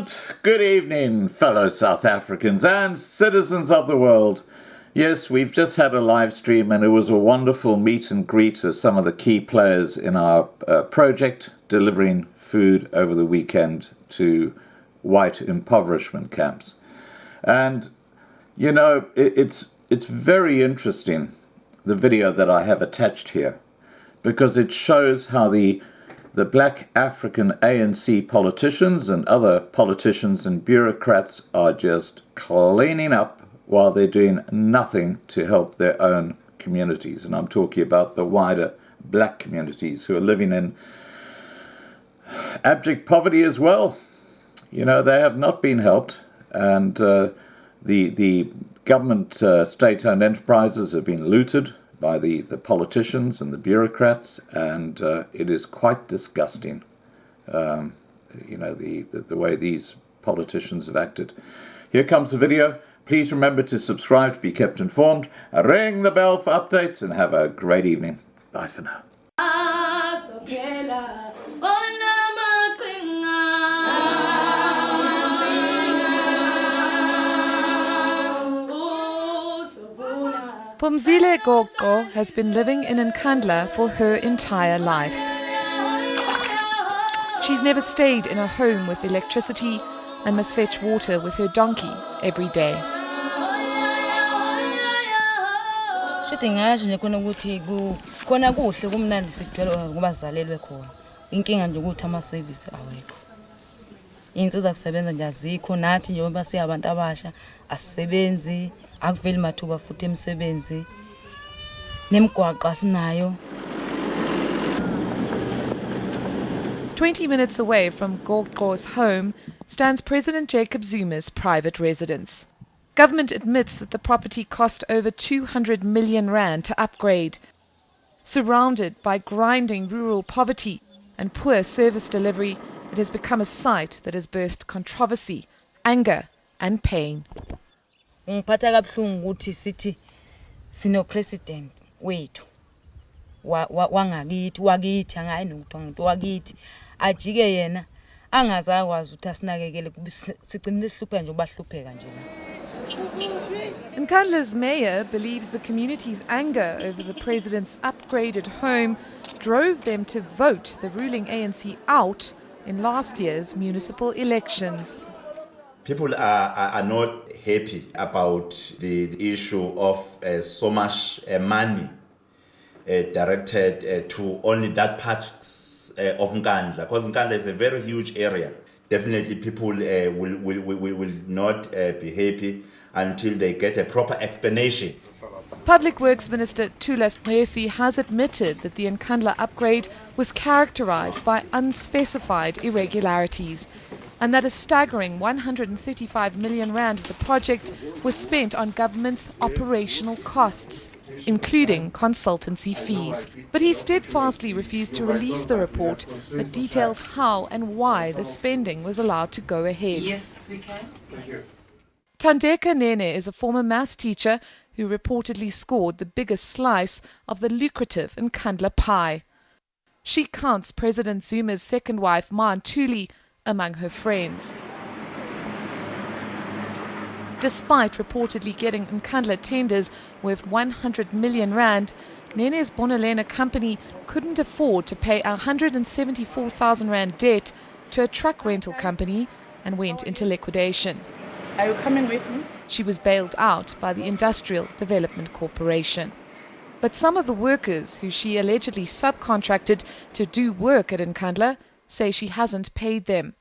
and good evening, fellow South Africans and citizens of the world. Yes, we've just had a live stream and it was a wonderful meet and greet of some of the key players in our project delivering food over the weekend to white impoverishment camps. And, you know, it's very interesting, the video that I have attached here, because it shows how the black African ANC politicians and other politicians and bureaucrats are just cleaning up while they're doing nothing to help their own communities. And I'm talking about the wider black communities who are living in abject poverty as well. You know, they have not been helped, and the government state-owned enterprises have been looted by the politicians and the bureaucrats, and it is quite disgusting, you know, the way these politicians have acted. Here comes the video. Please remember to subscribe to be kept informed. Ring the bell for updates, and have a great evening. Bye for now. Phumzile Gogo has been living in Nkandla for her entire life. She's never stayed in a home with electricity and must fetch water with her donkey every day. Inzuza kusebenza nje azikho nathi njengoba siyabantu abasha asisebenzi akuveli mathuba futhi emsebenzi nemigwaqo asinayo. 20 minutes away from Gogo's home stands President Jacob Zuma's private residence. Government admits that the property cost over 200 million rand to upgrade. Surrounded by grinding rural poverty and poor service delivery, it has become a site that has birthed controversy, anger and pain. Ngiphatha kabuhlungu ukuthi sithi sino president wethu wangakithi wakithi angayi nokuthiwa wakithi ajike yena angazakwazi ukuthi asinakekele sigcinile sihluphe nje ubahlupheka nje la. Nkandla's mayor believes the community's anger over the president's upgraded home drove them to vote the ruling ANC out in last year's municipal elections. People are not happy about the issue of so much money directed to only that part of Nkandla, because Nkandla is a very huge area. Definitely people will not be happy until they get a proper explanation. Public Works Minister Thulas Nxesi has admitted that the Nkandla upgrade was characterized by unspecified irregularities, and that a staggering 135 million rand of the project was spent on government's operational costs, including consultancy fees. But he steadfastly refused to release the report that details how and why the spending was allowed to go ahead. Yes, we can. Thank you. Tandeka Nene is a former maths teacher who reportedly scored the biggest slice of the lucrative Nkandla pie. She counts President Zuma's second wife, Ma Ntuli, among her friends. Despite reportedly getting Nkandla tenders worth 100 million rand, Nene's Bonolena company couldn't afford to pay 174,000 rand debt to a truck rental company and went into liquidation. Are you coming with me? She was bailed out by the Industrial Development Corporation. But some of the workers who she allegedly subcontracted to do work at Nkandla say she hasn't paid them.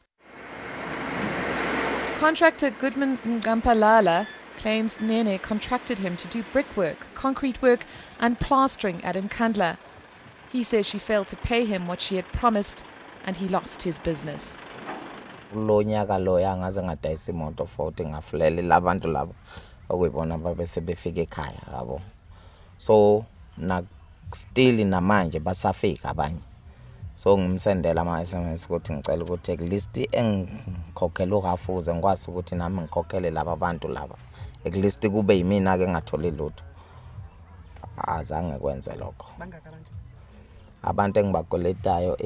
Contractor Goodman Ngampalala claims Nene contracted him to do brickwork, concrete work and plastering at Nkandla. He says she failed to pay him what she had promised and he lost his business. Lo nyaka loya ngaze ngadayisa imoto futhi ngafulela labantu labo okuyibona babe sebefika ekhaya yabo. So na still namanje basafika abanye. So ngimsendela ama SMS ukuthi ngicela ukuthi at least engikhokhela uhafuze ngikwazi ukuthi nami ngikhokhele laba bantu laba. At least kube yimina ke ngatholi lutho. Azange kwenze lokho. Bangaka abantu? Abantu engibakoletayo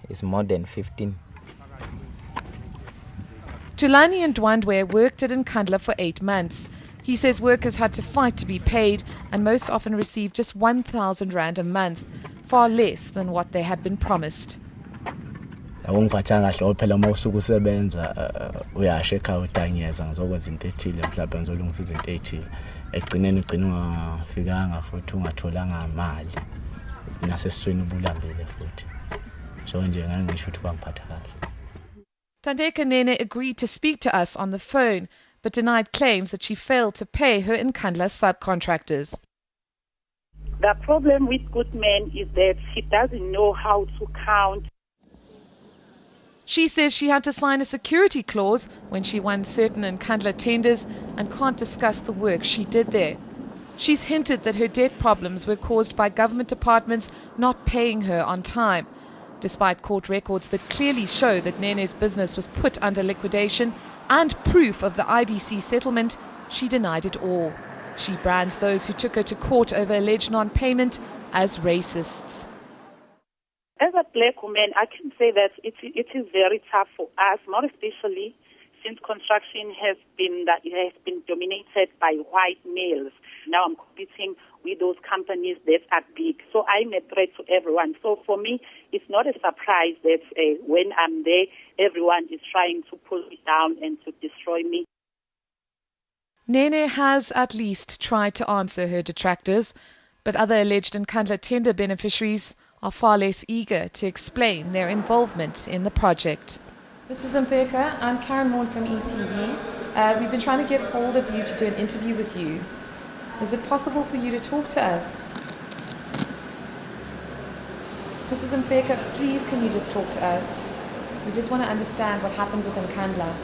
is more than 15. Tulani Ndwandwe worked at Nkandla for 8 months. He says workers had to fight to be paid and most often received just 1,000 rand a month, far less than what they had been promised. Awungiphathanga kahle phela mawusuku usebenza uyasheka utanyeza ngizokwenza into ethile mhlawumbe ngizolungisa izinto ethile egcineni ugcina ungafikanga futhi ungatholanga imali nasesisweni ubulambile futhi so nje ngangisho ukuthi bangiphatha kahle. Tandeka Nene agreed to speak to us on the phone but denied claims that she failed to pay her Nkandla subcontractors. The problem with Goodman is that she doesn't know how to count. She says she had to sign a security clause when she won certain Nkandla tenders and can't discuss the work she did there. She's hinted that her debt problems were caused by government departments not paying her on time. Despite court records that clearly show that Nene's business was put under liquidation and proof of the IDC settlement, she denied it all. She brands those who took her to court over alleged non-payment as racists. As a black woman, I can say that it is very tough for us, more especially since construction has been dominated by white males. Now I'm competing with those companies that are big. So I'm a threat to everyone. So for me, it's not a surprise that when I'm there, everyone is trying to pull me down and to destroy me. Nene has at least tried to answer her detractors, but other alleged Nkandla tender beneficiaries are far less eager to explain their involvement in the project. Mrs. Mfeka, I'm Karen Morn from ETV. We've been trying to get hold of you to do an interview with you. Is it possible for you to talk to us? Mrs. Mfeka, please can you just talk to us? We just want to understand what happened with Nkandla.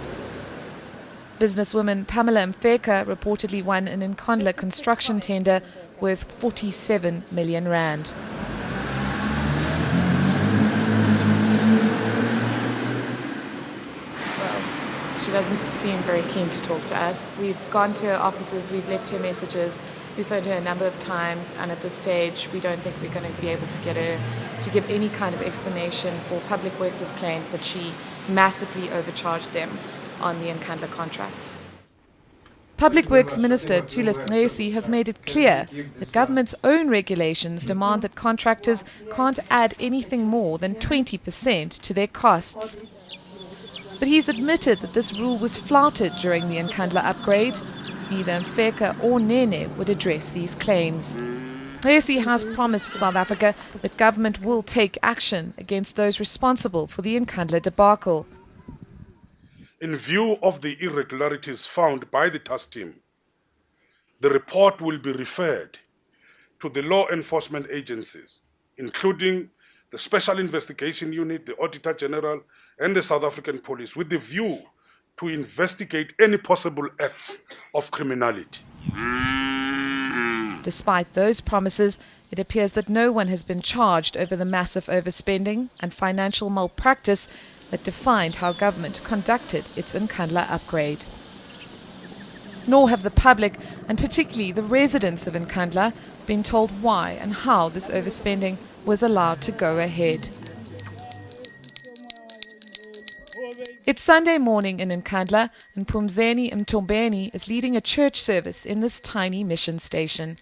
Businesswoman Pamela Mfeka reportedly won an Nkandla construction tender worth 47 million rand. She doesn't seem very keen to talk to us. We've gone to her offices, we've left her messages, we've phoned her a number of times, and at this stage we don't think we're going to be able to get her to give any kind of explanation for Public Works' claims that she massively overcharged them on the Nkandla contracts. Public Works Minister Thulas Ngesi has made it clear that government's own regulations demand that contractors can't add anything more than 20% to their costs. But he's admitted that this rule was flouted during the Nkandla upgrade. Neither Mfeka or Nene would address these claims. Ngesi has promised South Africa that government will take action against those responsible for the Nkandla debacle. In view of the irregularities found by the task team, the report will be referred to the law enforcement agencies, including the Special Investigation Unit, the Auditor General, and the South African Police, with the view to investigate any possible acts of criminality. Despite those promises, it appears that no one has been charged over the massive overspending and financial malpractice that defined how government conducted its Nkandla upgrade. Nor have the public, and particularly the residents of Nkandla, been told why and how this overspending was allowed to go ahead. It's Sunday morning in Nkandla, and Phumzeni Mtombeni is leading a church service in this tiny mission station.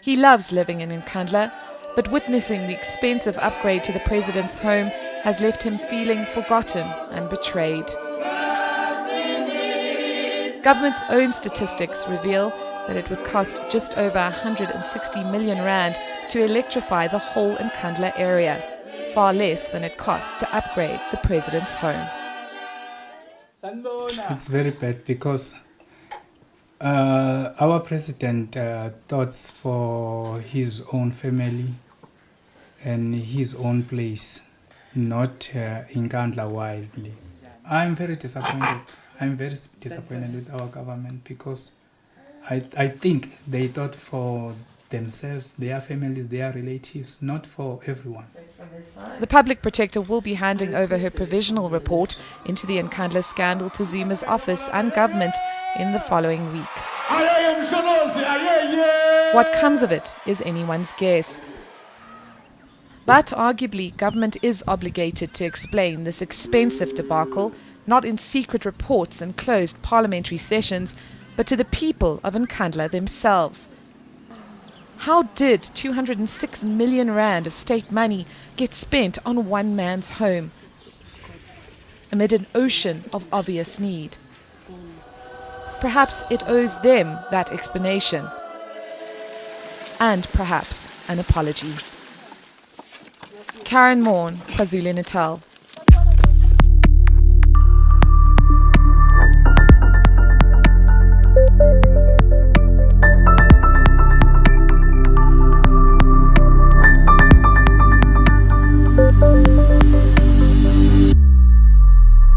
He loves living in Nkandla, but witnessing the expensive upgrade to the president's home has left him feeling forgotten and betrayed. Government's own statistics reveal that it would cost just over 160 million rand to electrify the whole Nkandla area, far less than it cost to upgrade the president's home. It's very bad because our president thoughts for his own family and his own place, not Nkandla widely. I'm very disappointed. I'm very disappointed with our government because I think they thought for themselves, their families, their relatives, not for everyone. The public protector will be handing over her provisional report into the Nkandla scandal to Zuma's office and government in the following week. What comes of it is anyone's guess. But arguably, government is obligated to explain this expensive debacle, not in secret reports and closed parliamentary sessions, but to the people of Nkandla themselves. How did 206 million rand of state money get spent on one man's home, amid an ocean of obvious need? Perhaps it owes them that explanation, and perhaps an apology. Karen Morn, KwaZulu Natal.